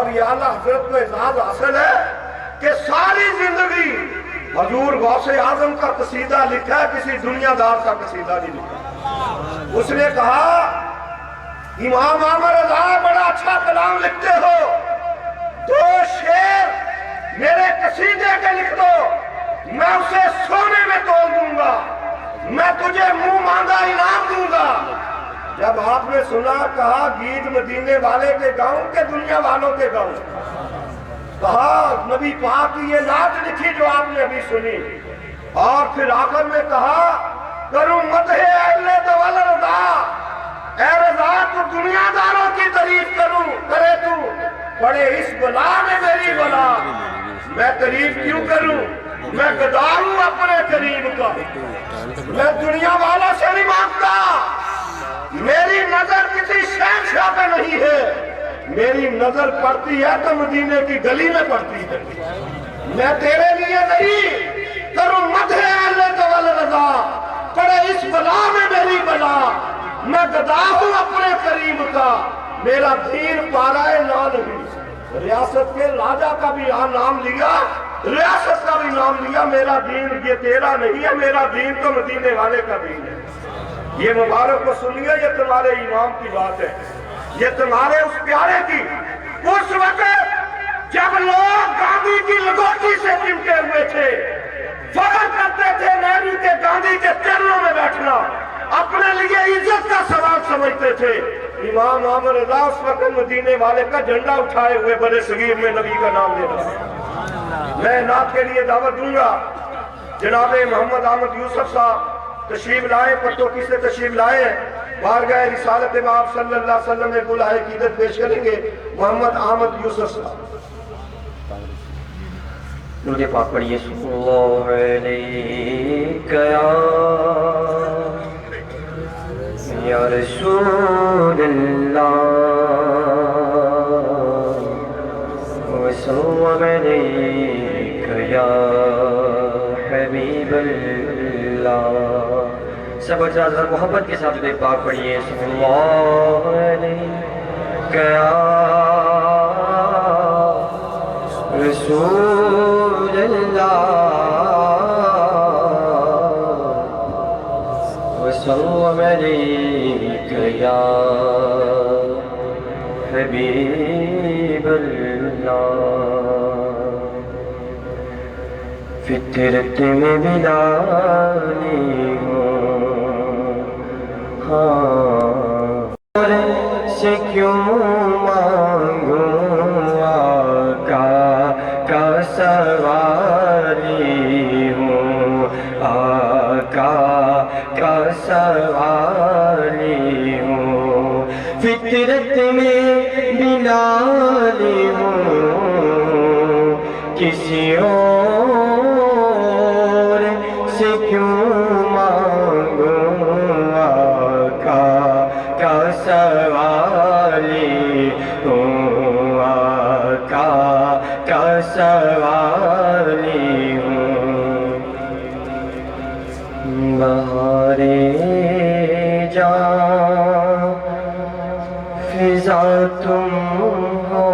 اور یہ اعلیٰ حضرت کو اعزاز حاصل ہے کہ ساری زندگی حضور غوث اعظم کا قصیدہ لکھا ہے، کسی دنیا دار کا قصیدہ نہیں لکھا۔ اس نے کہا امام عامر رضا بڑا اچھا کلام لکھتے ہو، 2 شعر میرے قصیدے کے لکھ دو، میں اسے سونے میں تول دوں گا، میں تجھے منہ مانگا انعام دوں گا۔ جب آپ نے سنا کہا گیت مدینے والے کے گاؤں کے دنیا والوں کے گاؤں، کہا نبی پاک کی یہ نعت لکھی جو آپ نے ابھی سنی، اور پھر آخر میں کہا کروں مدح اہل دول رضا، اے رضا تو دنیا داروں کی تعریف کرے تو پڑے اس بلا میں میری بلا، میں تعریف کیوں کروں، میں گدا ہوں اپنے قریب کا، میں دنیا والا سے نہیں مانگتا، میری نظر کسی شہنشاہ پہ نہیں ہے، میری نظر پڑتی ہے تو مدینے کی گلی میں پڑتی ہے، میں تیرے لیے نہیں کروں مدح اہل دول رضا، پڑے اس بلا میں میری بلا، میں گدا ہوں اپنے قریب کا، میرا دین پارائے نہ نہیں۔ ریاست کے راجہ کا بھی یہاں نام لیا، ریاست کا بھی نام لیا، میرا دین یہ تیرا نہیں ہے، میرا دین تو مدینے والے کا دین ہے۔ یہ مبارک کو سنیے، یہ تمہارے امام کی بات ہے، یہ تمہارے اس پیارے کی۔ اس وقت جب لوگ گاندھی کی لگوٹی سے چمٹے ہوئے تھے، فخر کرتے تھے نہرو کے گاندھی کے چرنوں میں بیٹھنا، اپنے لیے عزت کا سوال سمجھتے تھے، امام عامر رضا اس وقت مدینے والے کا جھنڈا اٹھائے ہوئے بڑے صغیر میں نبی کا نام لے رہا۔ میں نعت کے لیے دعوت دوں گا، جناب محمد احمد یوسف صاحب تشریف لائے، پتوکی سے تشریف لائے، بارگاہ رسالت مآب صلی اللہ علیہ وسلم میں گلہائے عقیدت پیش کریں گے محمد احمد یوسف صاحب۔ درود پاک پڑھیے، صلی اللہ علیہ یا رسول اللہ وسلم علیک یا حبیب اللہ۔ سب اجازت محبت کے ساتھ درود پاک پڑھیے، صلی اللہ علیہ یا رسول اللہ وسلم علیک یا حبیب اللہ۔ فطرت میں ملانے ہوں ہاں سے کیوں مانگوں آقا کا سواری ہوں، آقا کا سواری ہوں، فطرت میں ملانے ہوں، کسی اور سے کیوں مانگوں آقا کا سواری ہوں، آقا کا سواری ہوں۔ بہارے جان فضا تم ہو،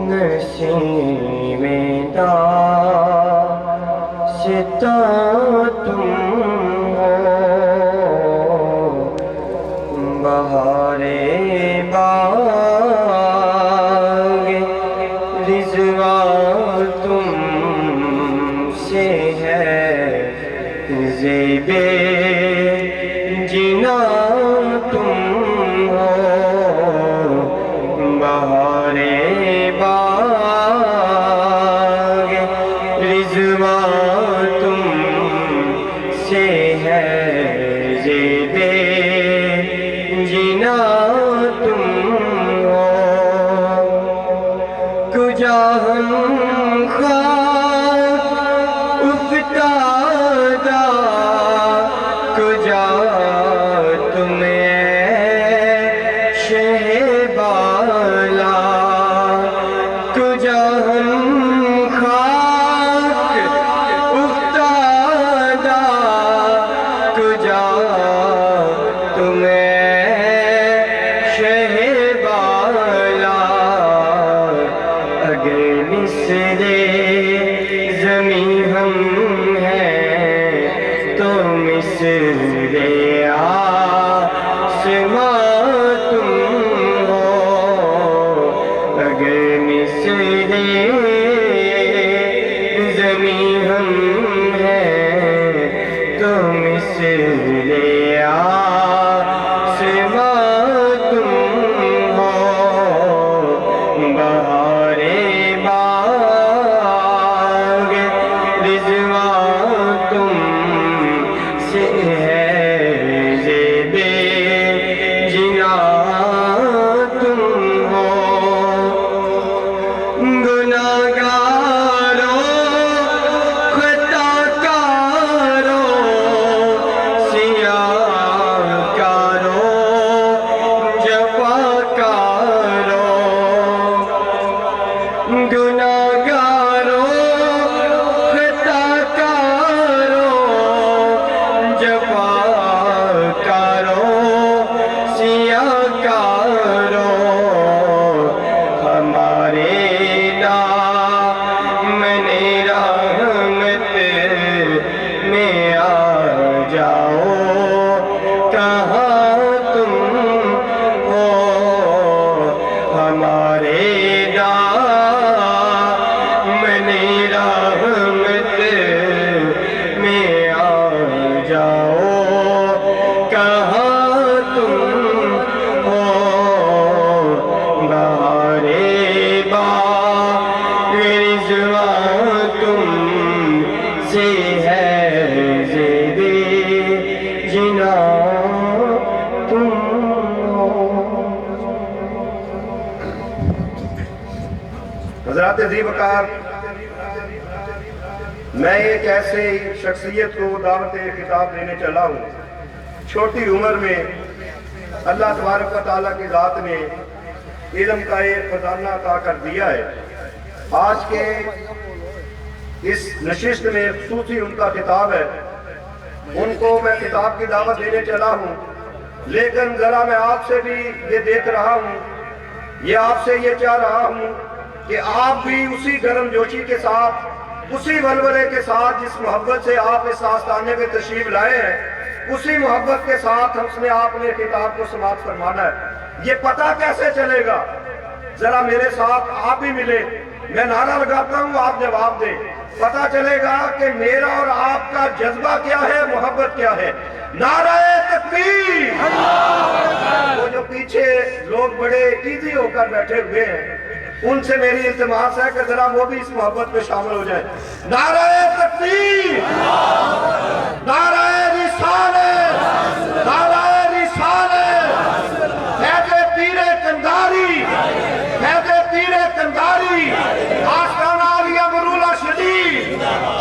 نسیم داستاں تم ہو، بہارے باغ رضوان تم سے ہے، زیب جنا تم ہو، بہارے باغ رضوان تم سے ہے، زیب جنا تم ہو، کجا ہم خاک افتادہ، کجا تم شہ بالا، کجا ہم خاک افتادہ، کجا تم شہ بالا، مثل آسمان تم ہو، اگر مثل زمین ہم ہیں تو مثل آسمان تم ہو، بہار باغ رضوان تم سے ہے، زیب جنان تم ہو، گناہگاروں خطا کاروں سیاہ کاروں جفا کاروں، گناہگاروں خطا کاروں جفا کاروں سیاہ کاروں، ہمارے دامن رحمت میں آ جاؤ، کہاں تم ہو، ہمارے دامن رحمت میں آ جاؤ، کہاں تم ہو، بہار باغ رضوان تم سے ہے، زیب جنان تم ہو۔ حضرات عزیز وقار، میں ایک ایسے شخصیت کو دعوت خطاب دینے چلا ہوں، چھوٹی عمر میں اللہ تبارک و تعالیٰ کی ذات نے علم کا ایک خزانہ عطا کر دیا ہے۔ آج کے اس نشست میں خصوصی ان کا خطاب ہے، ان کو میں خطاب کی دعوت دینے چلا ہوں، لیکن ذرا میں آپ سے بھی یہ دیکھ رہا ہوں، یہ آپ سے یہ چاہ رہا ہوں کہ آپ بھی اسی گرم جوشی کے ساتھ، اسی ولولے کے ساتھ جس محبت سے آپ اس آستانے میں تشریف لائے ہیں، اسی محبت کے ساتھ ہم نے آپ نے خطاب کو سماعت فرمانا ہے۔ یہ پتہ کیسے چلے گا؟ ذرا میرے ساتھ آپ بھی ملے، میں نعرہ لگاتا ہوں آپ جواب دیں، پتہ چلے گا کہ میرا اور آپ کا جذبہ کیا ہے، محبت کیا ہے۔ نعرہ تکبیر! وہ جو پیچھے لوگ بڑے ایزی ہو کر بیٹھے ہوئے ہیں، ان سے میری التماس ہے کہ ذرا وہ بھی اس محبت میں شامل ہو جائیں۔ نعرہ تکبیر! نعرہ رسالت! نعرہ رسالت! فیض پیر کنداری! فیض پیر کنداری! آستانہ علیہ مرولہ شریف!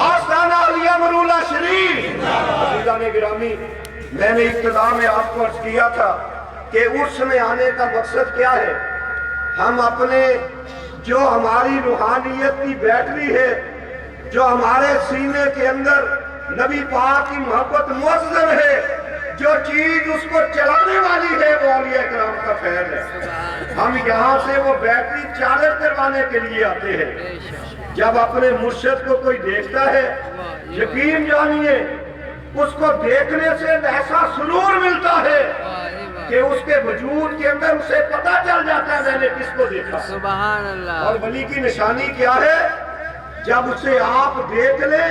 آستانہ علیہ مرولہ شریف! عزیزان گرامی، میں نے ابتدا میں آپ کو عرض کیا تھا کہ عرس میں آنے کا مقصد کیا ہے؟ ہم اپنے جو ہماری روحانیت کی بیٹری ہے، جو ہمارے سینے کے اندر نبی پاک کی محبت مؤذن ہے، جو چیز اس کو چلانے والی ہے، وہ اولیاء کرام کا فیض ہے۔ ہم یہاں سے وہ بیٹری چارج کروانے کے لیے آتے ہیں۔ جب اپنے مرشد کو کوئی دیکھتا ہے، یقین جانیے اس کو دیکھنے سے ایسا سرور ملتا ہے کہ اس کے وجود کے اندر اسے پتہ چل جاتا ہے میں نے کس کو دیکھا۔ سبحان اللہ۔ اور ولی کی نشانی کیا ہے؟ جب اسے آپ دیکھ لیں،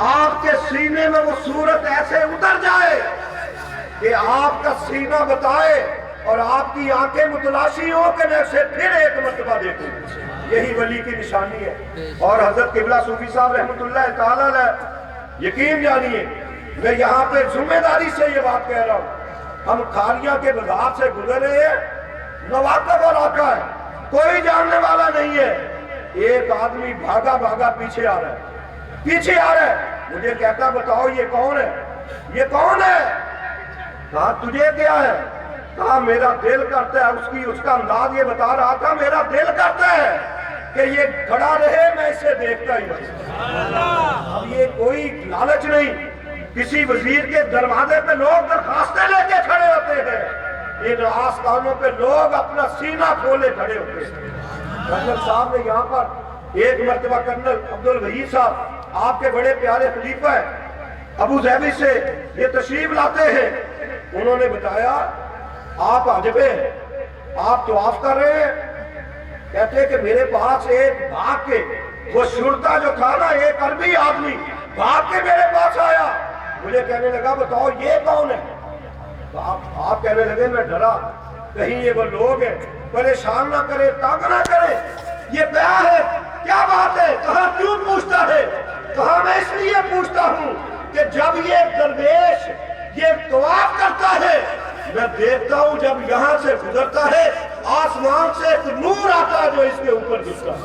آپ کے سینے میں وہ صورت ایسے اتر جائے کہ آپ کا سینہ بتائے اور آپ کی آنکھیں متلاشی ہوں کہ میں اسے پھر ایک مرتبہ دیکھوں۔ یہی ولی کی نشانی ہے۔ اور حضرت قبلہ صوفی صاحب رحمۃ اللہ تعالیٰ علیہ، یقین جانیے میں یہاں پہ ذمہ داری سے یہ بات کہہ رہا ہوں، ہم کھالیاں کے بازار سے گزر رہے ہیں، نواقب علاقہ ہے، کوئی جاننے والا نہیں ہے، ایک آدمی بھاگا بھاگا پیچھے آ رہا ہے، پیچھے آ رہا ہے، مجھے کہتا بتاؤ یہ کون ہے؟ یہ کون ہے؟ کہا تجھے کیا ہے؟ کہا میرا دل کرتا ہے، اس کا انداز یہ بتا رہا تھا، میرا دل کرتا ہے کہ یہ کھڑا رہے، میں اسے دیکھتا ہی بس۔ اب یہ کوئی لالچ نہیں، کسی وزیر کے دروازے پہ لوگ درخواستیں لے کے کھڑے ہوتے ہیں، ان آستانوں پہ لوگ اپنا سینہ کھولے کھڑے ہوتے ہیں۔ کرنل صاحب نے یہاں پر ایک مرتبہ کرنل عبدالوحید صاحب آپ کے بڑے پیارے خلیفہ ہیں، ابو ظہبی سے یہ تشریف لاتے ہیں. انہوں نے بتایا آپ حاجبے ہیں, آپ طواف کر رہے ہیں. کہتے ہیں کہ میرے پاس ایک بھاگ کے وہ شرطا جو تھا نا, ایک عربی آدمی بھاگ کے میرے پاس آیا. مجھے کہنے لگا بتاؤ یہ کون ہے؟ تو آپ کہنے لگے میں ڈرا کہیں یہ وہ لوگ ہیں, پریشان نہ کرے, تنگ نہ کرے. یہ کیا ہے, کیا بات ہے, کہاں کیوں پوچھتا ہے؟ کہاں میں اس لیے پوچھتا ہوں کہ جب یہ درویش یہ طواف کرتا ہے میں دیکھتا ہوں جب یہاں سے گزرتا ہے آسمان سے ایک نور آتا ہے جو اس کے اوپر گرتا ہے.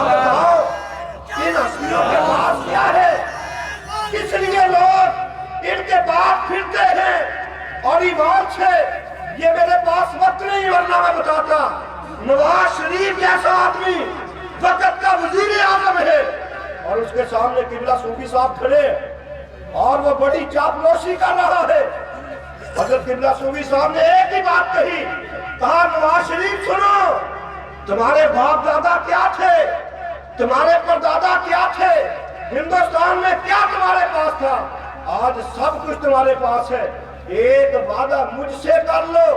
بتاؤ ان ہستیوں کے پاس کیا ہے, کس لیے لوگ ان کے پاس پھرتے ہیں؟ اور ایمان سے یہ میرے پاس وقت نہیں, ورنہ میں بتاتا. نواز شریف جیسا آدمی وقت کا وزیر اعظم ہے اور اس کے سامنے قبلہ صوفی صاحب کھڑے اور وہ بڑی چاپلوسی کر رہا ہے. حضرت قبلہ صوفی صاحب نے ایک ہی بات کہی, کہا نواز شریف سنو, تمہارے باپ دادا کیا تھے, تمہارے پردادا کیا تھے, ہندوستان میں کیا تمہارے پاس تھا, آج سب کچھ تمہارے پاس ہے. ایک وعدہ مجھ سے کر لو,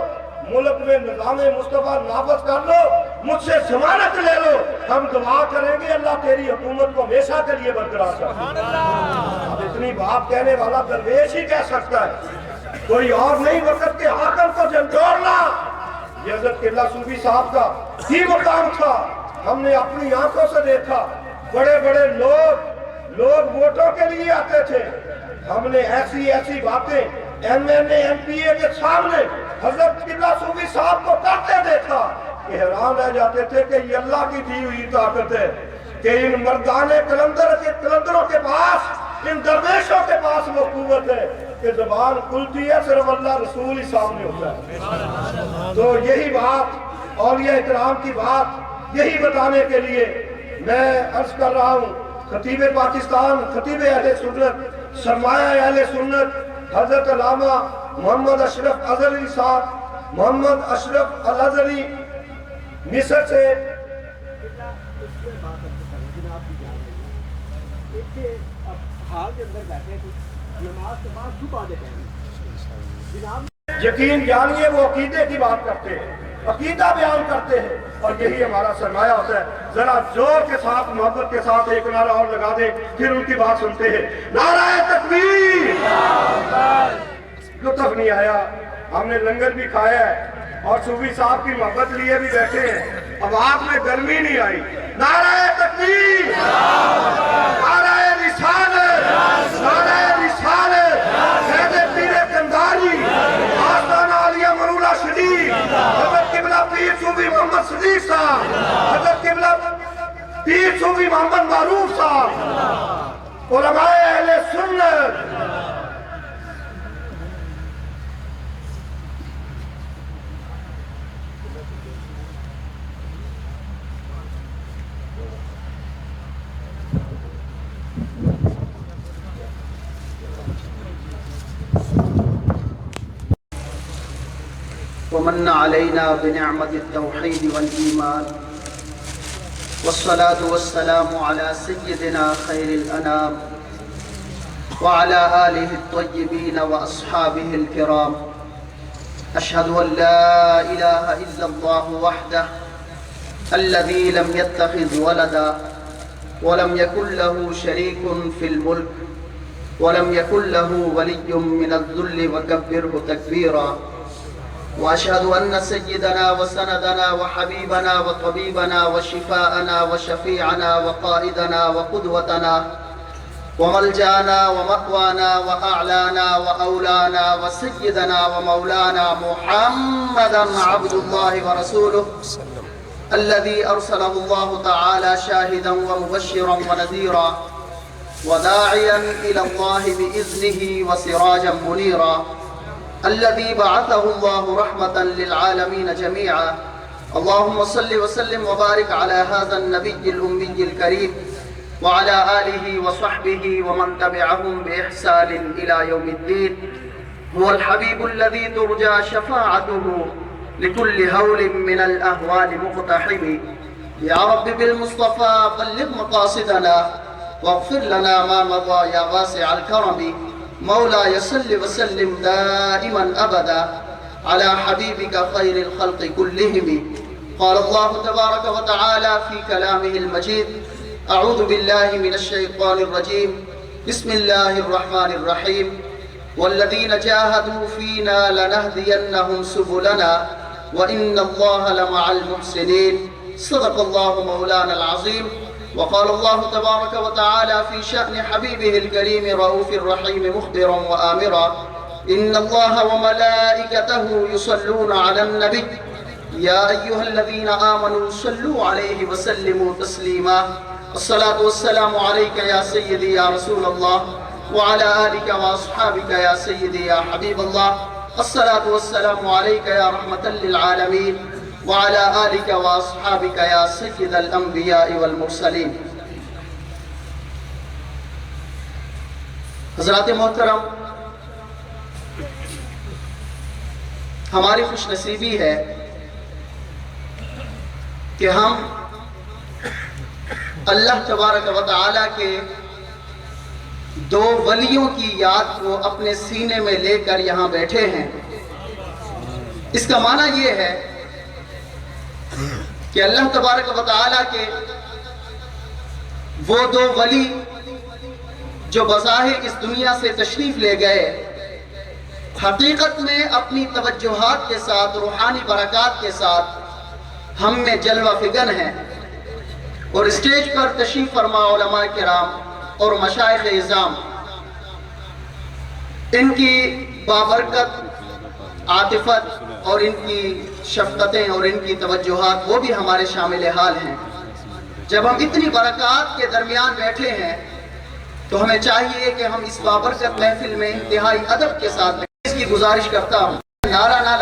ملک میں نظام مصطفیٰ نافذ کر لو, مجھ سے ضمانت لے لو, ہم دعا کریں گے اللہ تیری حکومت کو ہمیشہ کے لیے برقرار رکھے. اب اتنی بات کہنے والا درویش ہی کہہ سکتا ہے, کوئی اور نہیں. وقت کے حاکم کو جھنجھوڑنا یہ حضرت قبلہ صوفی صاحب کا ہی مقام تھا. ہم نے اپنی آنکھوں سے دیکھا بڑے بڑے لوگ ووٹوں کے لیے آتے تھے. ہم نے ایسی باتیں M N A M P A کے سامنے حضرت قبلہ صوفی صاحب کو کرتے دیکھا کہ حیران رہ جاتے تھے کہ یہ اللہ کی دی ہوئی طاقت ہے کہ ان مردانے کلندروں کے پاس, ان درویشوں کے پاس وہ قوت ہے کہ زبان کھلتی ہے صرف اللہ رسول ہی سامنے ہوتا ہے. تو یہی بات اولیاء اکرام کی بات یہی بتانے کے لیے میں عرض کر رہا ہوں. خطیب پاکستان, خطیب اہل سنت, سرمایہ اہل سنت حضرت علامہ محمد اشرف ازہری صاحب, محمد اشرف الازہری مصر سے یقین جانیے وہ عقیدے کی بات کرتے ہیں, عقیدہ بیان کرتے ہیں اور یہی ہمارا سرمایہ ہوتا ہے. ذرا زور کے ساتھ محبت کے ساتھ ایک نعرہ اور لگا دیں, پھر ان کی بات سنتے ہیں. نعرہ تکبیر. لطف نہیں آیا, ہم نے لنگر بھی کھایا ہے اور صوفی صاحب کی محبت لیے بھی بیٹھے ہیں, اب آپ میں گرمی نہیں آئی. نعرہ تکبیر, نعرہ رسالت, نعرہ رسالت, حیدر پیر کنداری, آستانہ عالیہ مرولہ شریف, حضرت قبلہ پیر صوفی محمد صدیق صاحب, حضرت قبلہ پیر صوفی محمد معروف صاحب, علماء اہل سنت. ومن علينا بنعمة التوحيد والإيمان والصلاة والسلام على سيدنا خير الأنام وعلى آله الطيبين وأصحابه الكرام. أشهد أن لا إله إلا الله وحده الذي لم يتخذ ولدا ولم يكن له شريك في الملك ولم يكن له ولي من الذل وكبره تكبيرا. وأشهد أن سيدنا وسندنا وحبيبنا وطبيبنا وشفاءنا وشفيعنا وقائدنا وقدوتنا وملجانا ومأوانا وأعلانا وأولانا وسيدنا ومولانا محمدا عبد الله ورسوله الذي أرسله الله تعالى شاهدا ومبشرا ونذيرا وداعيا إلى الله بإذنه وسراجا منيرا, الذي بعثه الله رحمة للعالمين جميعا. اللهم صل وسلم وبارك على هذا النبي الأمي الكريم وعلى آله وصحبه ومن تبعهم بإحسان إلى يوم الدين. هو الحبيب الذي ترجى شفاعته لكل هول من الأهوال مقتحم. يا رب بالمصطفى بلغ مقاصدنا واغفر لنا ما مضى يا واسع الكرم مولاي صل وسلم دائما أبدا على حبيبك خير الخلق كلهم. قال الله تبارك وتعالى في كلامه المجيد: أعوذ بالله من الشيطان الرجيم، بسم الله الرحمن الرحيم. والذين جاهدوا فينا لنهدينهم سبلنا وإن الله لمع المحسنين. صدق الله مولانا العظيم. وقال الله تبارك وتعالى في شأن حبيبه الكريم رؤوف الرحيم مخبرا وآمرا: إن الله وملائكته يصلون على النبي يا أيها الذين آمنوا صلوا عليه وسلموا تسليما. الصلاة والسلام عليك يا سيدي يا رسول الله وعلى آلك وأصحابك يا سيدي يا حبيب الله. الصلاة والسلام عليك يا رحمة للعالمين وعلى آلك وأصحابك يا سيد الأنبياء والمرسلين. حضرات محترم، ہماری خوش نصیبی ہے کہ ہم اللہ تبارک و تعالیٰ کے دو ولیوں کی یاد کو اپنے سینے میں لے کر یہاں بیٹھے ہیں. اس کا معنی یہ ہے کہ اللہ تبارک و تعالیٰ کے وہ دو ولی جو بظاہر اس دنیا سے تشریف لے گئے، حقیقت میں اپنی توجہات کے ساتھ، روحانی برکات کے ساتھ ہم میں جلوہ فگن ہیں. اور اسٹیج پر تشریف فرما علماء کرام اور مشائخ اعظام، ان کی بابرکت عاطفت اور ان کی شفقتیں اور ان کی توجہات وہ بھی ہمارے شامل حال ہیں. جب ہم اتنی برکات کے درمیان بیٹھے ہیں تو ہمیں چاہیے کہ ہم اس بابرکت محفل میں انتہائی ادب کے ساتھ اس کی گزارش کرتا ہوں. نعرہ نہ